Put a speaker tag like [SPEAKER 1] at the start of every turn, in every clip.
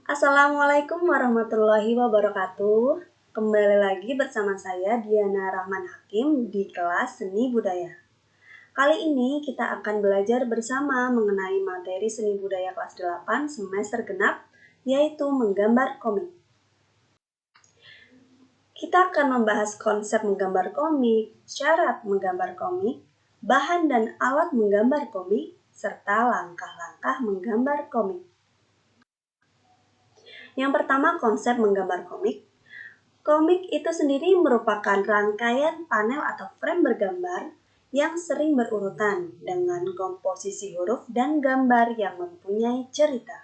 [SPEAKER 1] Assalamualaikum warahmatullahi wabarakatuh. Kembali lagi bersama saya Diana Rahman Hakim di kelas Seni Budaya. Kali ini kita akan belajar bersama mengenai materi Seni Budaya kelas 8 semester genap, yaitu menggambar komik. Kita akan membahas konsep menggambar komik, syarat menggambar komik, bahan dan alat menggambar komik, serta langkah-langkah menggambar komik. Yang pertama, konsep menggambar komik. Komik itu sendiri merupakan rangkaian panel atau frame bergambar yang sering berurutan dengan komposisi huruf dan gambar yang mempunyai cerita.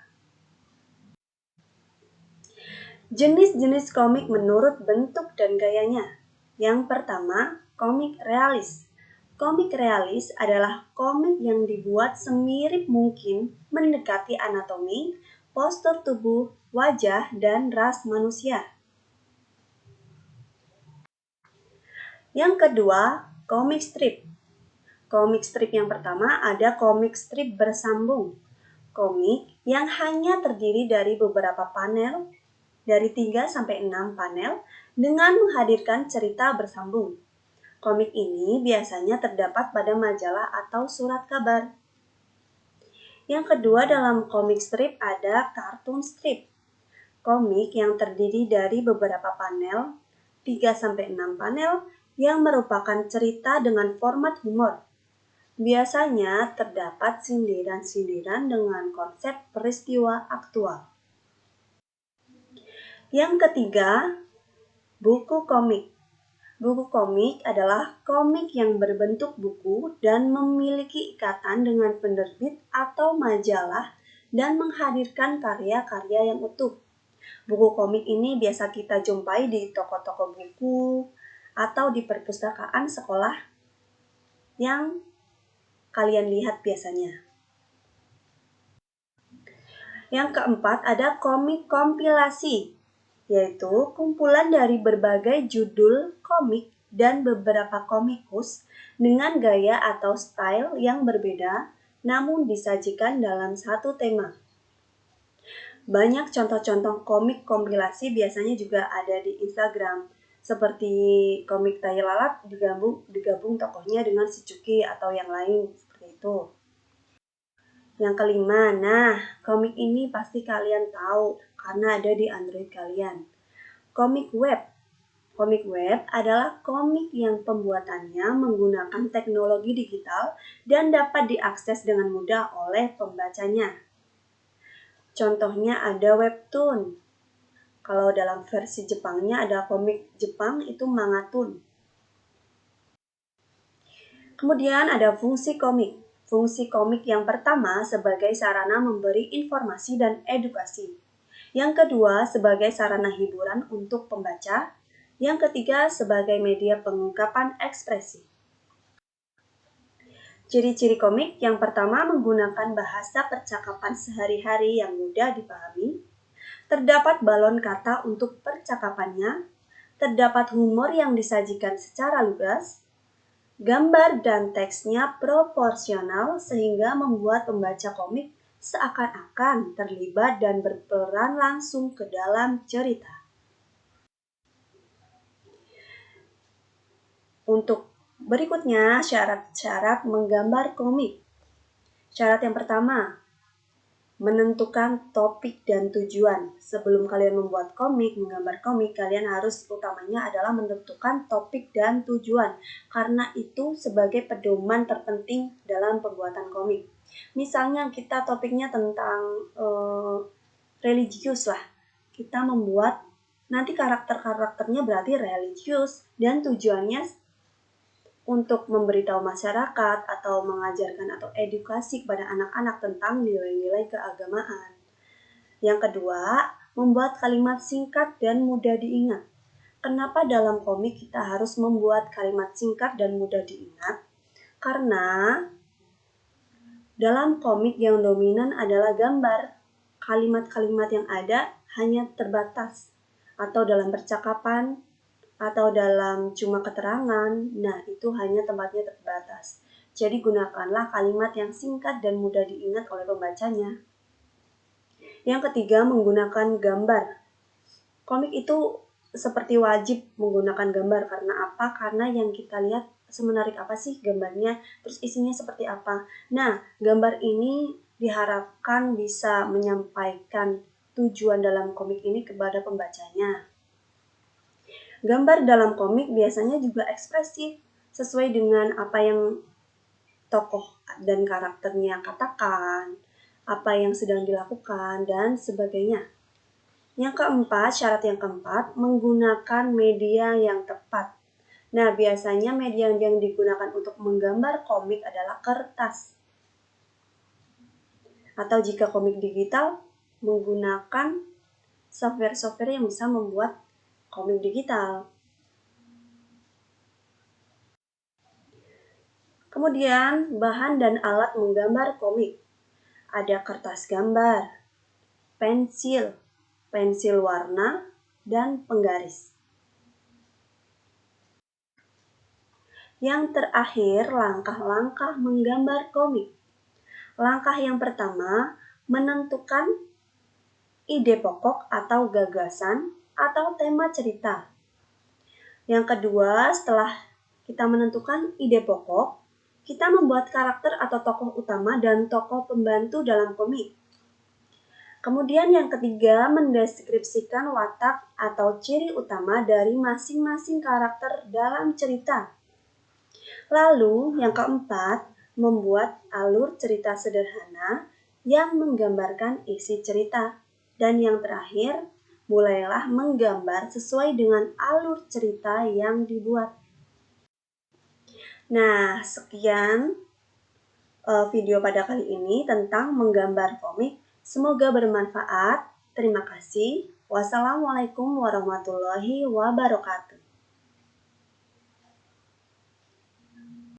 [SPEAKER 1] Jenis-jenis komik menurut bentuk dan gayanya. Yang pertama, komik realis. Komik realis adalah komik yang dibuat semirip mungkin mendekati anatomi, postur tubuh, wajah, dan ras manusia. Yang kedua, komik strip. Komik strip yang pertama ada komik strip bersambung. Komik yang hanya terdiri dari beberapa panel, dari 3-6 panel, dengan menghadirkan cerita bersambung. Komik ini biasanya terdapat pada majalah atau surat kabar. Yang kedua dalam komik strip ada kartun strip. Komik yang terdiri dari beberapa panel, 3-6 panel, yang merupakan cerita dengan format humor. Biasanya terdapat sindiran-sindiran dengan konsep peristiwa aktual. Yang ketiga, buku komik. Buku komik adalah komik yang berbentuk buku dan memiliki ikatan dengan penerbit atau majalah dan menghadirkan karya-karya yang utuh. Buku komik ini biasa kita jumpai di toko-toko buku atau di perpustakaan sekolah yang kalian lihat biasanya. Yang keempat ada komik kompilasi, yaitu kumpulan dari berbagai judul komik dan beberapa komikus dengan gaya atau style yang berbeda namun disajikan dalam satu tema. Banyak contoh-contoh komik kompilasi biasanya juga ada di Instagram, seperti komik tai lalat digabung tokohnya dengan si Cuki atau yang lain seperti itu. Yang kelima, komik ini pasti kalian tahu karena ada di Android kalian. Komik web. Komik web adalah komik yang pembuatannya menggunakan teknologi digital dan dapat diakses dengan mudah oleh pembacanya. Contohnya ada webtoon. Kalau dalam versi Jepangnya ada komik Jepang itu mangatun. Kemudian ada fungsi komik. Fungsi komik yang pertama sebagai sarana memberi informasi dan edukasi. Yang kedua sebagai sarana hiburan untuk pembaca. Yang ketiga sebagai media pengungkapan ekspresi. Ciri-ciri komik yang pertama menggunakan bahasa percakapan sehari-hari yang mudah dipahami. Terdapat balon kata untuk percakapannya. Terdapat humor yang disajikan secara lugas. Gambar dan teksnya proporsional sehingga membuat pembaca komik seakan-akan terlibat dan berperan langsung ke dalam cerita. Untuk berikutnya, syarat-syarat menggambar komik. Syarat yang pertama, menentukan topik dan tujuan. Sebelum kalian membuat komik, menggambar komik, kalian harus utamanya adalah menentukan topik dan tujuan. Karena itu sebagai pedoman terpenting dalam pembuatan komik. Misalnya kita topiknya tentang religius lah. Kita membuat nanti karakter-karakternya berarti religius dan tujuannya untuk memberitahu masyarakat atau mengajarkan atau edukasi kepada anak-anak tentang nilai-nilai keagamaan. Yang kedua, membuat kalimat singkat dan mudah diingat. Kenapa dalam komik kita harus membuat kalimat singkat dan mudah diingat? Karena dalam komik yang dominan adalah gambar. Kalimat-kalimat yang ada hanya terbatas atau dalam percakapan atau dalam cuma keterangan, itu hanya tempatnya terbatas. Jadi gunakanlah kalimat yang singkat dan mudah diingat oleh pembacanya. Yang ketiga, menggunakan gambar. Komik itu seperti wajib menggunakan gambar. Karena apa? Karena yang kita lihat semenarik apa sih gambarnya, terus isinya seperti apa. Nah, gambar ini diharapkan bisa menyampaikan tujuan dalam komik ini kepada pembacanya. Gambar dalam komik biasanya juga ekspresif, sesuai dengan apa yang tokoh dan karakternya katakan, apa yang sedang dilakukan, dan sebagainya. Yang keempat, syarat yang keempat, menggunakan media yang tepat. Nah, biasanya media yang digunakan untuk menggambar komik adalah kertas. Atau jika komik digital, menggunakan software-software yang bisa membuat komik digital. Kemudian, bahan dan alat menggambar komik. Ada kertas gambar, pensil warna, dan penggaris. Yang terakhir, langkah-langkah menggambar komik. Langkah yang pertama, menentukan ide pokok atau gagasan atau tema cerita. Yang kedua, setelah kita menentukan ide pokok, kita membuat karakter atau tokoh utama dan tokoh pembantu dalam komik. Kemudian yang ketiga, mendeskripsikan watak atau ciri utama dari masing-masing karakter dalam cerita. Lalu yang keempat, membuat alur cerita sederhana yang menggambarkan isi cerita. Dan yang terakhir, mulailah menggambar sesuai dengan alur cerita yang dibuat. Nah, sekian video pada kali ini tentang menggambar komik. Semoga bermanfaat. Terima kasih. Wassalamualaikum warahmatullahi wabarakatuh.